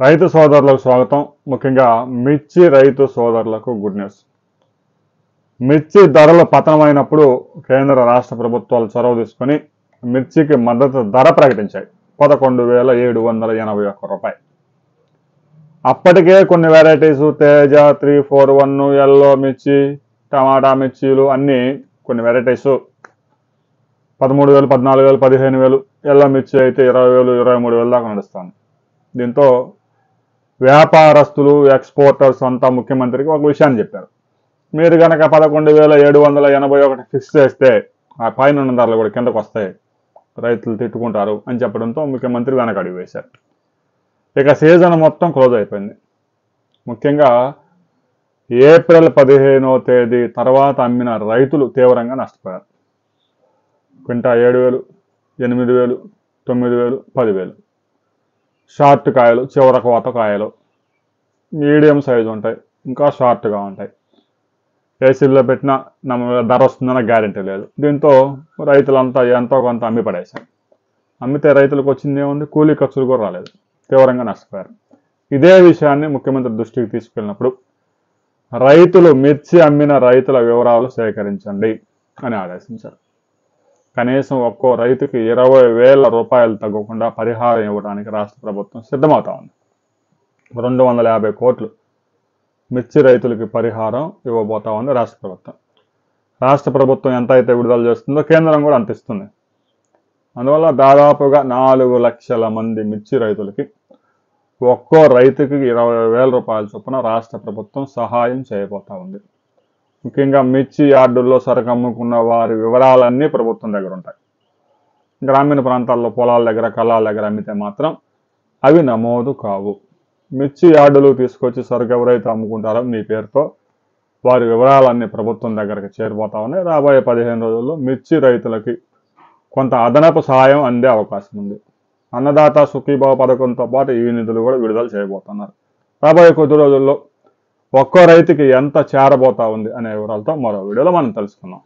రైతు సోదరులకు స్వాగతం. ముఖ్యంగా మిర్చి రైతు సోదరులకు గుడ్ న్యూస్. మిర్చి ధరలు పతనమైనప్పుడు కేంద్ర రాష్ట్ర ప్రభుత్వాలు చొరవ తీసుకొని మిర్చికి మద్దతు ధర ప్రకటించాయి. 11,781 రూపాయలు. అప్పటికే కొన్ని వెరైటీస్ తేజ 341 ఎల్లో మిర్చి, టమాటా మిర్చీలు అన్నీ కొన్ని వెరైటీస్ 13,000, 14,000, 15,000, ఎల్లో మిర్చి అయితే 20,000, 23,000 దాకా నడుస్తుంది. దీంతో వ్యాపారస్తులు, ఎక్స్పోర్టర్స్ అంతా ముఖ్యమంత్రికి ఒక విషయాన్ని చెప్పారు. మీరు కనుక 11,781 ఫిక్స్ చేస్తే ఆ పైన ఉన్న ధరలు కూడా కిందకు వస్తాయి, రైతులు తిట్టుకుంటారు అని చెప్పడంతో ముఖ్యమంత్రి వెనకడుగు వేశారు. ఇక సీజన్ మొత్తం క్లోజ్ అయిపోయింది. ముఖ్యంగా ఏప్రిల్ 15వ తేదీ తర్వాత అమ్మిన రైతులు తీవ్రంగా నష్టపోయారు. క్వింటా 7,000, 8,000, 9,000, 10,000. షార్ట్ కాయలు, చివర కోత కాయలు, మీడియం సైజు ఉంటాయి, ఇంకా షార్ట్గా ఉంటాయి. ఏసీల్లో పెట్టినా ధర వస్తుందన్న గ్యారెంటీ లేదు. దీంతో రైతులంతా ఎంతో కొంత అమ్మి పడేశారు. అమ్మితే రైతులకు వచ్చింది ఏముంది, కూలీ ఖర్చులు కూడా రాలేదు, తీవ్రంగా నష్టపోయారు. ఇదే విషయాన్ని ముఖ్యమంత్రి దృష్టికి తీసుకెళ్ళినప్పుడు రైతులు మిర్చి అమ్మిన రైతుల వివరాలు సేకరించండి అని ఆదేశించారు. కనీసం ఒక్కో రైతుకి 20,000 రూపాయలు తగ్గకుండా పరిహారం ఇవ్వడానికి రాష్ట్ర ప్రభుత్వం సిద్ధమవుతా ఉంది. 250 కోట్లు మిర్చి రైతులకి పరిహారం ఇవ్వబోతా ఉంది రాష్ట్ర ప్రభుత్వం. రాష్ట్ర ప్రభుత్వం ఎంత అయితే విడుదల చేస్తుందో కేంద్రం కూడా అంత ఇస్తుంది. అందువల్ల దాదాపుగా 4 లక్షల మంది మిర్చి రైతులకి ఒక్కో రైతుకి 20,000 రూపాయల చొప్పున రాష్ట్ర ప్రభుత్వం సహాయం చేయబోతా ఉంది. ముఖ్యంగా మిర్చి యార్డుల్లో సరుకు అమ్ముకున్న వారి వివరాలన్నీ ప్రభుత్వం దగ్గర ఉంటాయి. గ్రామీణ ప్రాంతాల్లో పొలాల దగ్గర, కళ్ళాల దగ్గర అమ్మితే మాత్రం అవి నమోదు కావు. మిర్చి యార్డులు తీసుకొచ్చి సరుకు ఎవరైతే అమ్ముకుంటారో మీ పేరుతో వారి వివరాలన్నీ ప్రభుత్వం దగ్గరకు చేరిపోతా ఉన్నాయి. రాబోయే 15 రోజుల్లో మిర్చి రైతులకి కొంత అదనపు సహాయం అందే అవకాశం ఉంది. అన్నదాత సుఖీభావ పథకంతో పాటు ఈ నిధులు కూడా విడుదల చేయబోతున్నారు. రాబోయే కొద్ది రోజుల్లో ఒక్కో రైతుకి ఎంత చేరబోతా ఉంది అనే వివరాలతో మరో వీడియోలో మనం తెలుసుకుందాం.